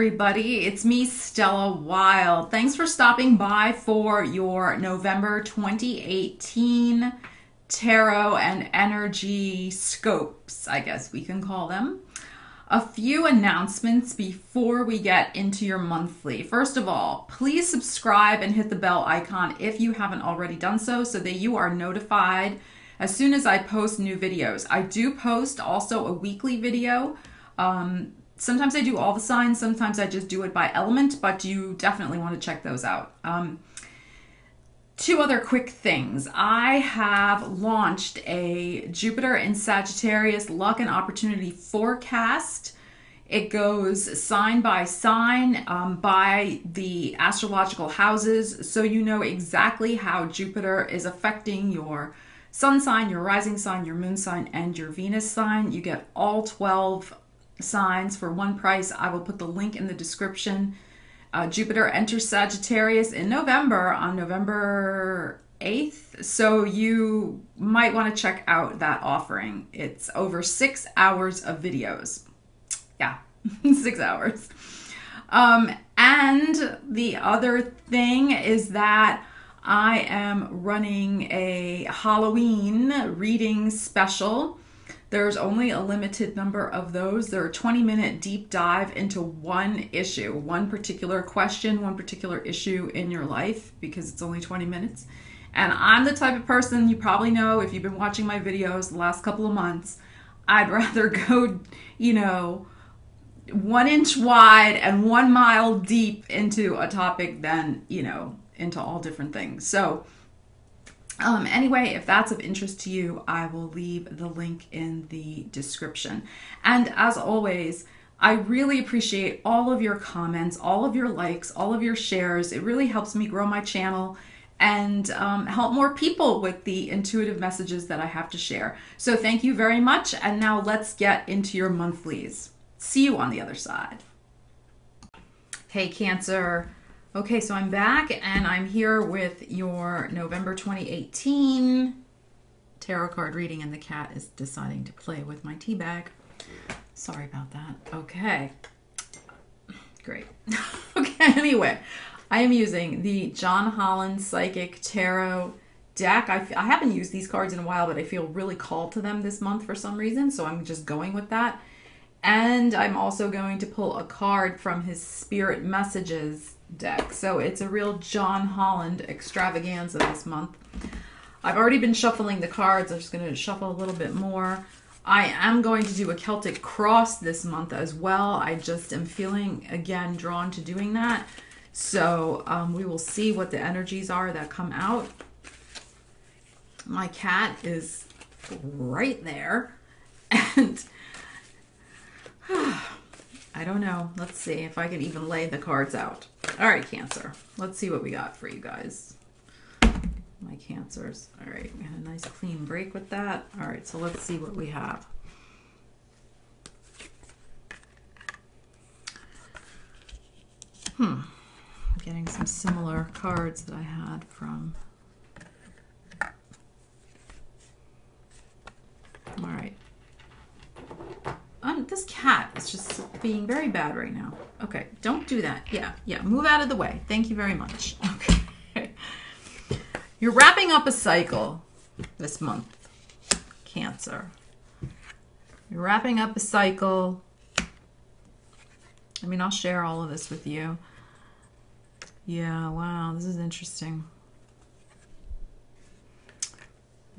everybody. It's me, Stella Wilde. Thanks for stopping by for your November 2018 tarot and energy scopes, I guess we can call them. A few announcements before we get into your monthly. First of all, please subscribe and hit the bell icon if you haven't already done so that you are notified as soon as I post new videos. I do post also a weekly video. Sometimes I do all the signs, sometimes I just do it by element, but you definitely want to check those out. Two other quick things. I have launched a Jupiter in Sagittarius luck and opportunity forecast. It goes sign by sign by the astrological houses, so you know exactly how Jupiter is affecting your sun sign, your rising sign, your moon sign, and your Venus sign. You get all 12 signs for one price. I will put the link in the description. Jupiter enters Sagittarius in November, on November 8th, so you might want to check out that offering. It's over 6 hours of videos. Yeah, 6 hours. And the other thing is that I am running a Halloween reading special. There's only a limited number of those. They're a 20-minute deep dive into one issue, one particular question, one particular issue in your life, because it's only 20 minutes. And I'm the type of person, you probably know if you've been watching my videos the last couple of months, I'd rather go, 1 inch wide and 1 mile deep into a topic than, into all different things. So anyway, if that's of interest to you, I will leave the link in the description. And as always, I really appreciate all of your comments, all of your likes, all of your shares. It really helps me grow my channel and help more people with the intuitive messages that I have to share. So thank you very much. And now let's get into your monthlies. See you on the other side. Hey, Cancer. Okay, so I'm back and I'm here with your November 2018 tarot card reading, and the cat is deciding to play with my tea bag. Sorry about that. Okay, great. Okay, anyway, I am using the John Holland Psychic Tarot deck. I haven't used these cards in a while, but I feel really called to them this month for some reason, so I'm just going with that. And I'm also going to pull a card from his Spirit Messages deck. So it's a real John Holland extravaganza this month. I've already been shuffling the cards. I'm just going to shuffle a little bit more. I am going to do a Celtic cross this month as well. I just am feeling, again, drawn to doing that. So we will see what the energies are that come out. My cat is right there. And I don't know. Let's see if I can even lay the cards out. All right, Cancer. Let's see what we got for you guys. My Cancers. All right, we had a nice clean break with that. All right, so let's see what we have. I'm getting some similar cards that I had from... All right. This cat is just being very bad right now. Okay, don't do that. Yeah, move out of the way. Thank you very much. Okay. You're wrapping up a cycle this month, Cancer. You're wrapping up a cycle. I mean, I'll share all of this with you. Yeah, wow, this is interesting.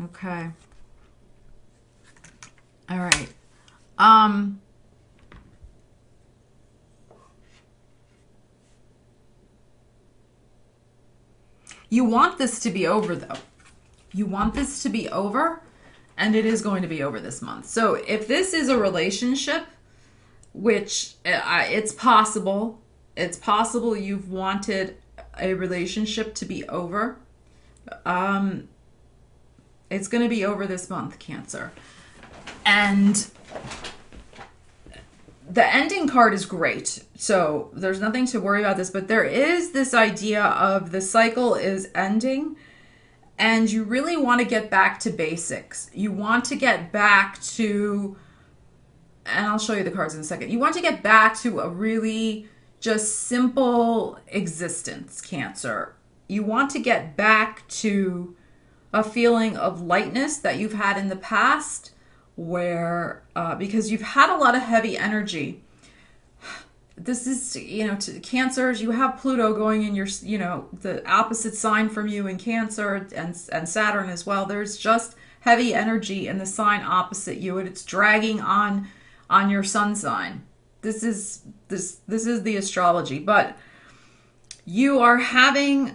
Okay. All right. You want this to be over, though. You want this to be over, and it is going to be over this month. So if this is a relationship, which it's possible you've wanted a relationship to be over, it's going to be over this month, Cancer. And the ending card is great, so there's nothing to worry about this, but there is this idea of the cycle is ending and you really want to get back to basics. You want to get back to, and I'll show you the cards in a second, you want to get back to a really just simple existence, Cancer. You want to get back to a feeling of lightness that you've had in the past, where because you've had a lot of heavy energy. This is, to Cancers, you have Pluto going in your, the opposite sign from you in Cancer, and Saturn as well. There's just heavy energy in the sign opposite you, and it's dragging on your sun sign. This is the astrology, but you are having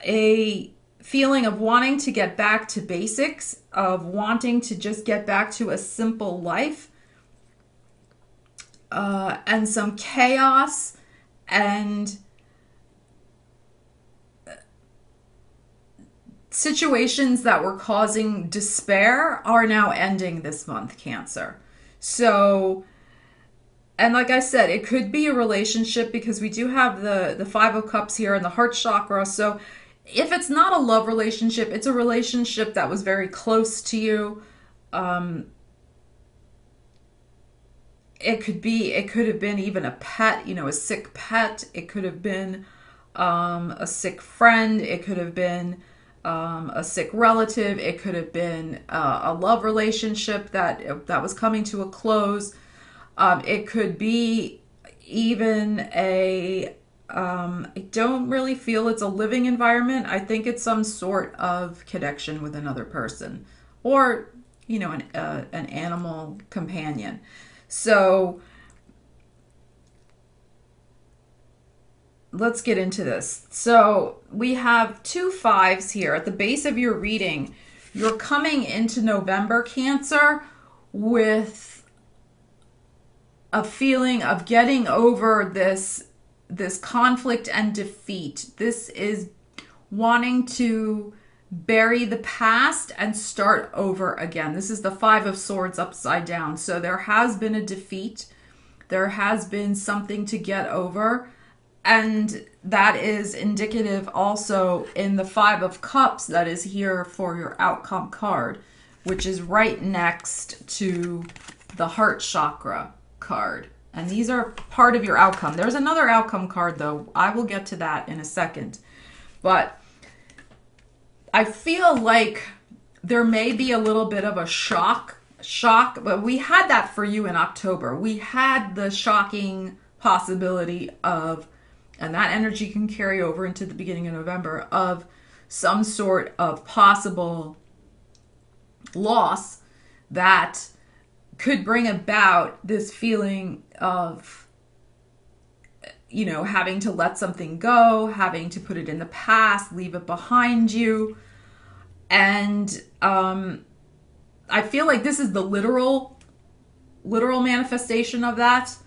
a feeling of wanting to get back to basics, of wanting to just get back to a simple life, and some chaos and situations that were causing despair are now ending this month, Cancer. So, and like I said, it could be a relationship, because we do have the Five of Cups here and the heart chakra. So if it's not a love relationship, it's a relationship that was very close to you. It could have been even a pet, a sick pet. It could have been a sick friend. It could have been a sick relative. It could have been a love relationship that was coming to a close. It could be even I don't really feel it's a living environment. I think it's some sort of connection with another person, or an animal companion. So let's get into this. So we have 2 5s here at the base of your reading. You're coming into November, Cancer, with a feeling of getting over this conflict and defeat. This is wanting to bury the past and start over again. This is the 5 of Swords upside down. So there has been a defeat. There has been something to get over. And that is indicative also in the 5 of Cups that is here for your outcome card, which is right next to the heart chakra card. And these are part of your outcome. There's another outcome card, though. I will get to that in a second. But I feel like there may be a little bit of a shock, but we had that for you in October. We had the shocking possibility of, and that energy can carry over into the beginning of November, of some sort of possible loss that could bring about this feeling of, having to let something go, having to put it in the past, leave it behind you. And I feel like this is the literal manifestation of that,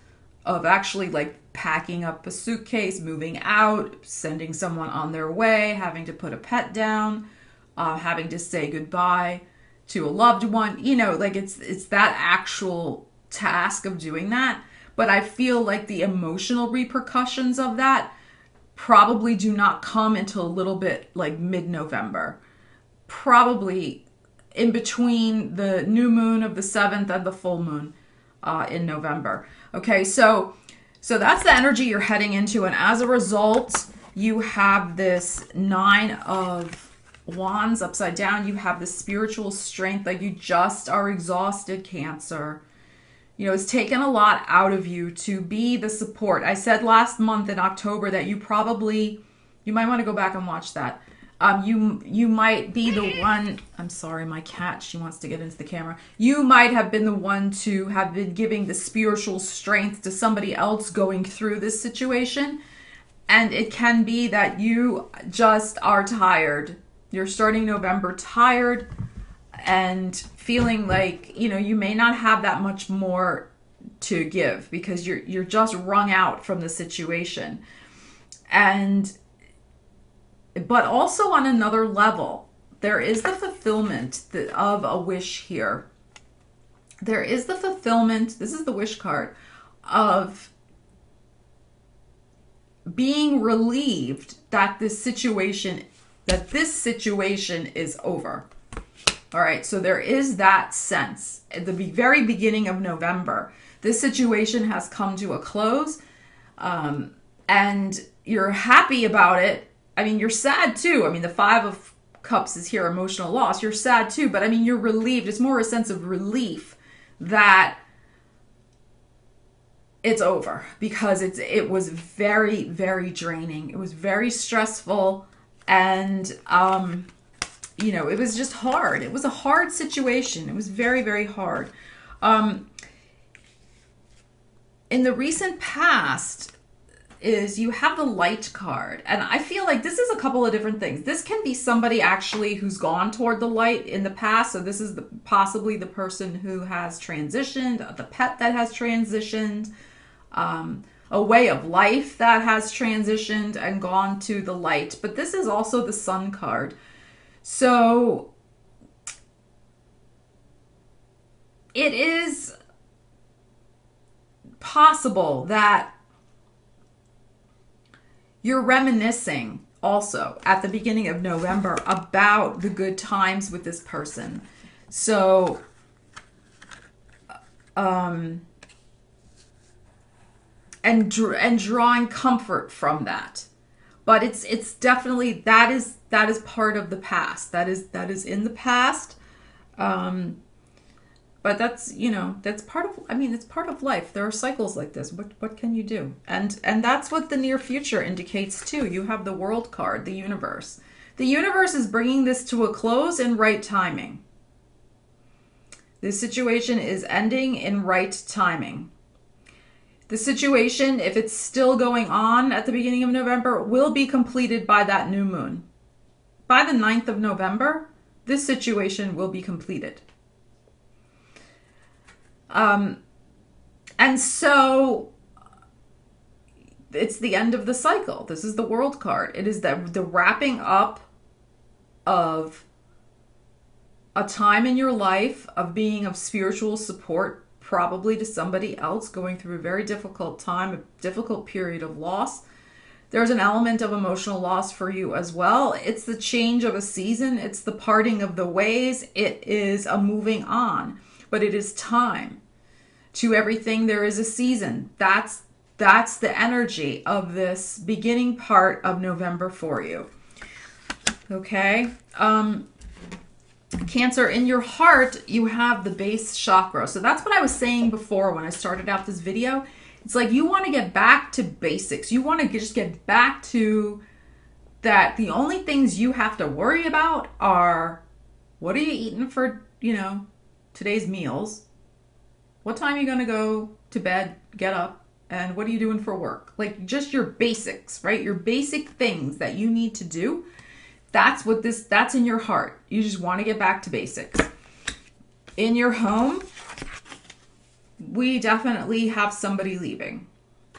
of actually like packing up a suitcase, moving out, sending someone on their way, having to put a pet down, having to say goodbye to a loved one. Like it's that actual task of doing that. But I feel like the emotional repercussions of that probably do not come until a little bit like mid-November. Probably in between the new moon of the 7th and the full moon in November. Okay, so that's the energy you're heading into. And as a result, you have this 9 of Wands upside down. You have the spiritual strength. Like you just are exhausted, Cancer. It's taken a lot out of you to be the support. I said last month in October that you might want to go back and watch that. You might be the one, I'm sorry, my cat, she wants to get into the camera. You might have been the one to have been giving the spiritual strength to somebody else going through this situation. And it can be that you just are tired. You're starting November tired and feeling like, you may not have that much more to give because you're just wrung out from the situation. But also on another level, there is the fulfillment of a wish here. There is the fulfillment, this is the wish card, of being relieved that this situation is over. All right, so there is that sense. At the very beginning of November, this situation has come to a close. and you're happy about it. I mean, you're sad too. I mean, the Five of Cups is here, emotional loss. You're sad too, but I mean, you're relieved. It's more a sense of relief that it's over, because it was very, very draining. It was very stressful, and you know, it was just hard. It was a hard situation. It was very, very hard. In the recent past is you have the Light card, and I feel like this is a couple of different things. This can be somebody actually who's gone toward the light in the past. So this is possibly the person who has transitioned, the pet that has transitioned, a way of life that has transitioned and gone to the light. But this is also the Sun card. So it is possible that you're reminiscing also at the beginning of November about the good times with this person. So, and drawing comfort from that. But it's definitely, that is part of the past. That is in the past. But that's, you know, that's part of, I mean, it's part of life. There are cycles like this. What can you do? And that's what the near future indicates too. You have the World card, the universe. The universe is bringing this to a close in right timing. This situation is ending in right timing. The situation, if it's still going on at the beginning of November, will be completed by that new moon. By the 9th of November, this situation will be completed. And so it's the end of the cycle. This is the World card. It is the wrapping up of a time in your life of being of spiritual support, probably to somebody else going through a very difficult time, a difficult period of loss. There's an element of emotional loss for you as well. It's the change of a season. It's the parting of the ways. It is a moving on. But it is time. To everything, there is a season. That's the energy of this beginning part of November for you. Okay? Cancer, in your heart, you have the base chakra. So that's what I was saying before when I started out this video. It's like you want to get back to basics. You want to just get back to that. The only things you have to worry about are, what are you eating for, you know, today's meals? What time are you going to go to bed, get up, and what are you doing for work? Like just your basics, right? Your basic things that you need to do. That's in your heart. You just want to get back to basics. In your home, we definitely have somebody leaving.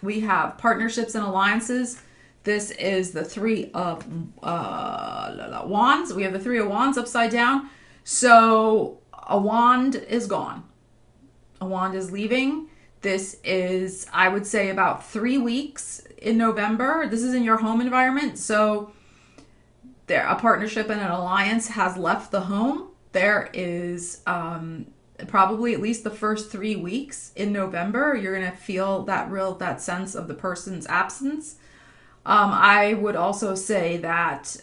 We have partnerships and alliances. This is the Three of Wands. We have the Three of Wands upside down. So a wand is gone. A wand is leaving. This is, I would say, about 3 weeks in November. This is in your home environment. So there, a partnership and an alliance has left the home. There is probably at least the first 3 weeks in November, you're going to feel that sense of the person's absence. I would also say that,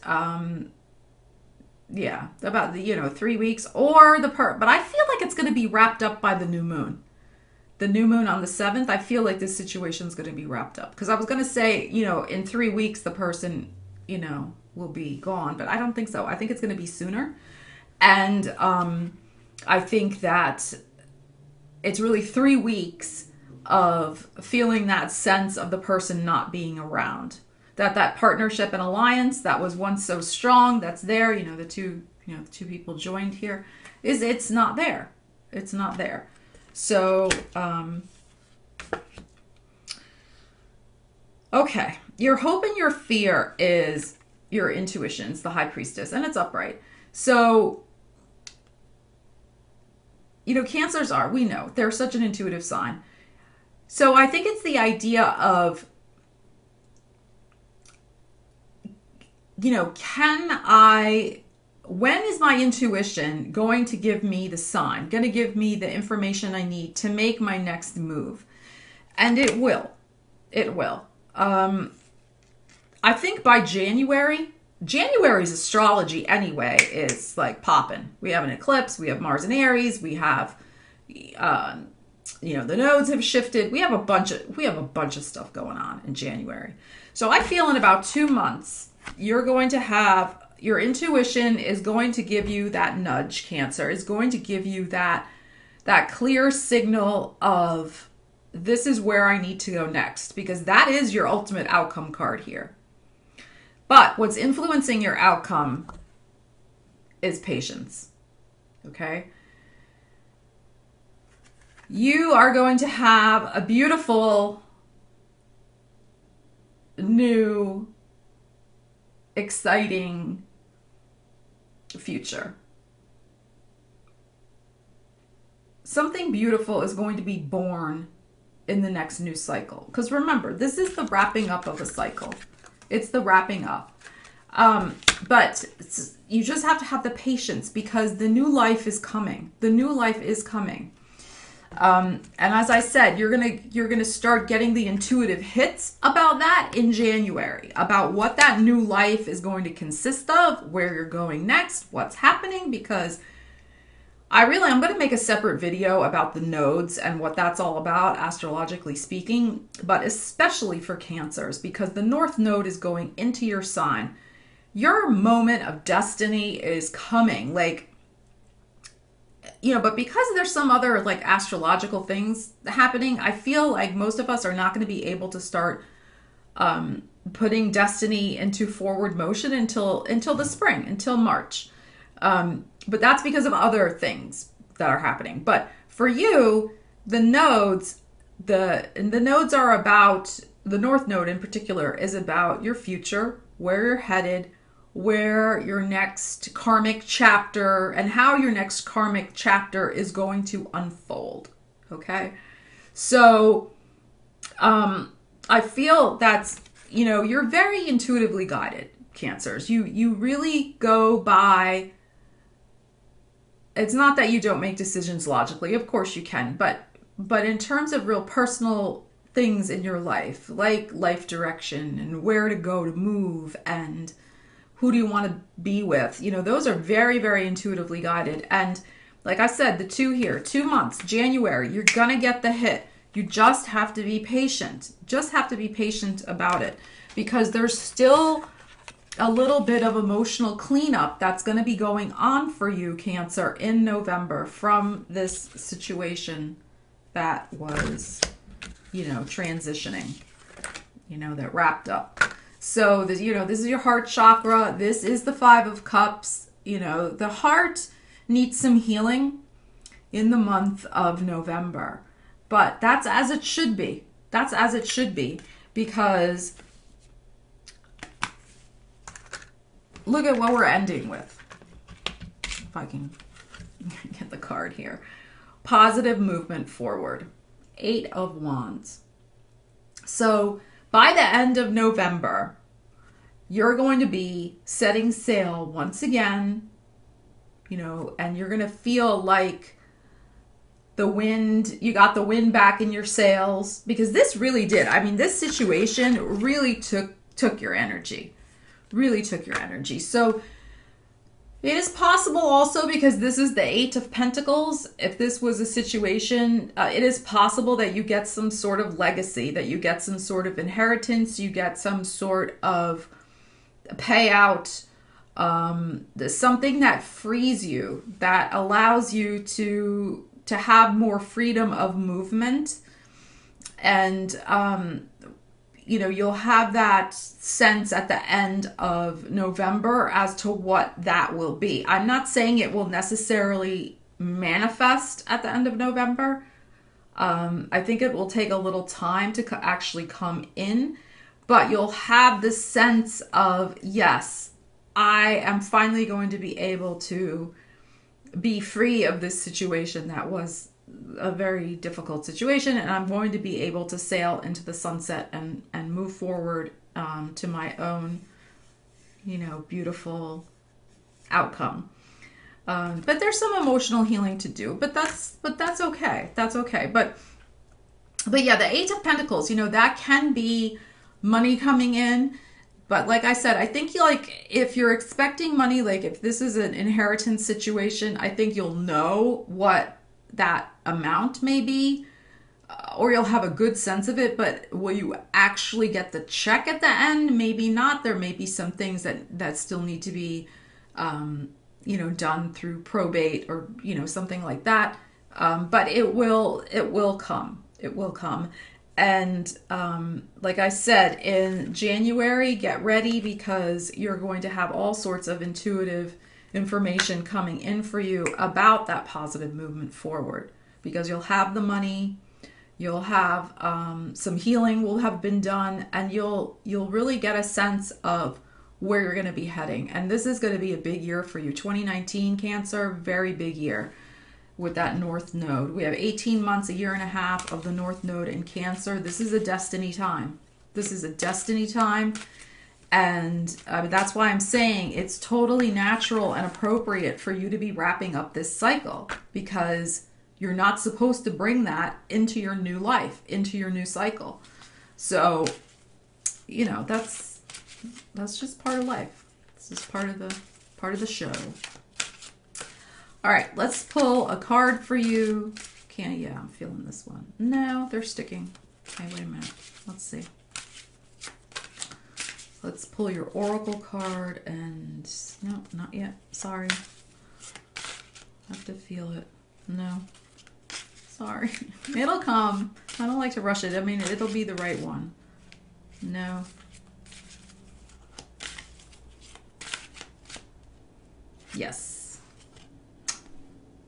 yeah, about the, 3 weeks or but I feel like it's going to be wrapped up by the new moon. The new moon on the 7th, I feel like this situation is going to be wrapped up. Because I was going to say, in 3 weeks, the person, will be gone. But I don't think so. I think it's going to be sooner. And I think that it's really 3 weeks of feeling that sense of the person not being around. That partnership and alliance that was once so strong, that's there, the two people joined here, it's not there. It's not there. So, okay. Your hope and your fear is your intuition. It's the High Priestess, and it's upright. So, Cancers we know, they're such an intuitive sign. So I think it's the idea of, when is my intuition going to give me the sign, going to give me the information I need to make my next move? And it will. It will. I think by January's astrology anyway is like popping. We have an eclipse, we have Mars in Aries, we have, the nodes have shifted. We have a bunch of stuff going on in January. So I feel in about 2 months, you're going to have, your intuition is going to give you that nudge, Cancer, is going to give you that clear signal of, this is where I need to go next, because that is your ultimate outcome card here. But what's influencing your outcome is patience. Okay? You are going to have a beautiful, new, exciting future. Something beautiful is going to be born in the next new cycle. Because remember, this is the wrapping up of a cycle. It's the wrapping up. But you just have to have the patience, because the new life is coming. The new life is coming. And as I said, you're gonna start getting the intuitive hits about that in January, about what that new life is going to consist of, where you're going next, what's happening, because I'm going to make a separate video about the nodes and what that's all about, astrologically speaking, but especially for Cancers, because the North Node is going into your sign. Your moment of destiny is coming, but because there's some other astrological things happening, I feel like most of us are not going to be able to start putting destiny into forward motion until the spring, until March. But that's because of other things that are happening. But for you, the nodes are about, the North Node in particular is about your future, where you're headed, where your next karmic chapter, and how your next karmic chapter is going to unfold. Okay? So, I feel that's, you're very intuitively guided, Cancers. You really go by, it's not that you don't make decisions logically, of course you can, but in terms of real personal things in your life, like life direction and where to go to move and who do you want to be with, those are very, very intuitively guided. And like I said, the 2 here, 2 months, January, you're going to get the hit. You just have to be patient. Just have to be patient about it, because there's still a little bit of emotional cleanup that's going to be going on for you, Cancer, in November from this situation that was, transitioning, that wrapped up. So, this is your heart chakra. This is the 5 of Cups. The heart needs some healing in the month of November. But that's as it should be. That's as it should be, because look at what we're ending with. If I can get the card here. Positive movement forward. 8 of Wands. So by the end of November, you're going to be setting sail once again, and you're going to feel like the wind, you got the wind back in your sails, because this really did. I mean, this situation really took your energy. Really took your energy. So it is possible also, because this is the 8 of Pentacles, if this was a situation, it is possible that you get some sort of legacy, that you get some sort of inheritance, you get some sort of payout, something that frees you, that allows you to have more freedom of movement. And you'll have that sense at the end of November as to what that will be. I'm not saying it will necessarily manifest at the end of November. I think it will take a little time to actually come in, but you'll have the sense of, yes, I am finally going to be able to be free of this situation that was a very difficult situation, and I'm going to be able to sail into the sunset and move forward to my own, beautiful outcome. But there's some emotional healing to do, but that's okay. That's okay. But yeah, the 8 of Pentacles, that can be money coming in. But like I said, I think like if you're expecting money, like if this is an inheritance situation, I think you'll know what that amount may be, or you'll have a good sense of it. But will you actually get the check at the end? Maybe not. There may be some things that still need to be, done through probate or, something like that. But it will come. It will come. And like I said, in January, get ready because you're going to have all sorts of intuitive information coming in for you about that positive movement forward, because you'll have the money, you'll have some healing will have been done, and you'll really get a sense of where you're going to be heading. And this is going to be a big year for you. 2019 Cancer, very big year. With that North Node. We have 18 months, a year and a half of the North Node in Cancer. This is a destiny time. This is a destiny time. And that's why I'm saying it's totally natural and appropriate for you to be wrapping up this cycle, because you're not supposed to bring that into your new life, into your new cycle. So, that's just part of life. This is part of the show. All right, let's pull a card for you. Yeah, I'm feeling this one. No, they're sticking. Okay, wait a minute. Let's see. Let's pull your oracle card and... No, not yet. Sorry. I have to feel it. No. Sorry. It'll come. I don't like to rush it. I mean, it'll be the right one. No. Yes.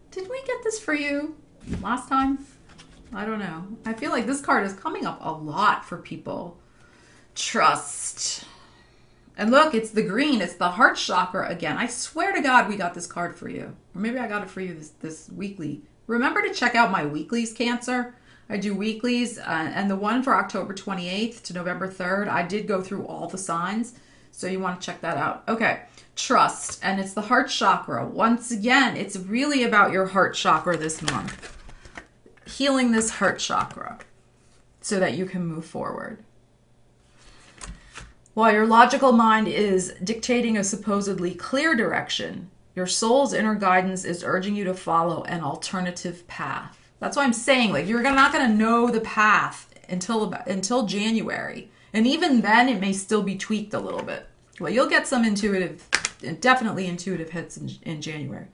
Did we get this for you last time? I don't know. I feel like this card is coming up a lot for people. Trust. And look, it's the green. It's the heart chakra again. I swear to God we got this card for you. Or maybe I got it for you this weekly. Remember to check out my weeklies, Cancer. I do weeklies. And the one for October 28th to November 3rd, I did go through all the signs. So you want to check that out. Okay. Trust, and it's the heart chakra. Once again, it's really about your heart chakra this month. Healing this heart chakra so that you can move forward. While your logical mind is dictating a supposedly clear direction, your soul's inner guidance is urging you to follow an alternative path. That's why I'm saying, like, you're not going to know the path until January. And even then, it may still be tweaked a little bit. Well, you'll get some definitely intuitive hits in January.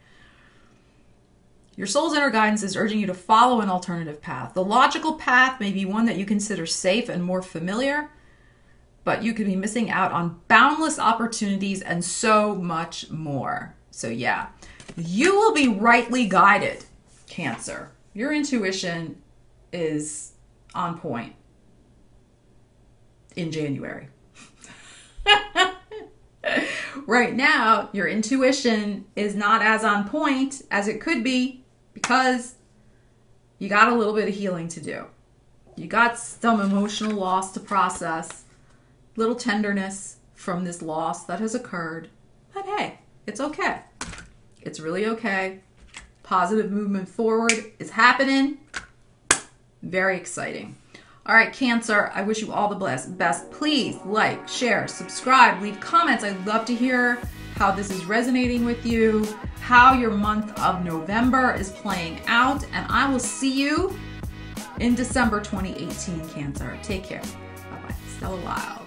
Your soul's inner guidance is urging you to follow an alternative path. The logical path may be one that you consider safe and more familiar, but you could be missing out on boundless opportunities and so much more. So yeah, you will be rightly guided, Cancer. Your intuition is on point in January. Right now, your intuition is not as on point as it could be because you got a little bit of healing to do. You got some emotional loss to process, little tenderness from this loss that has occurred. But hey, it's okay. It's really okay. Positive movement forward is happening. Very exciting. All right, Cancer, I wish you all the best. Please like, share, subscribe, leave comments. I'd love to hear how this is resonating with you, how your month of November is playing out, and I will see you in December 2018, Cancer. Take care. Bye-bye. Stella Wilde.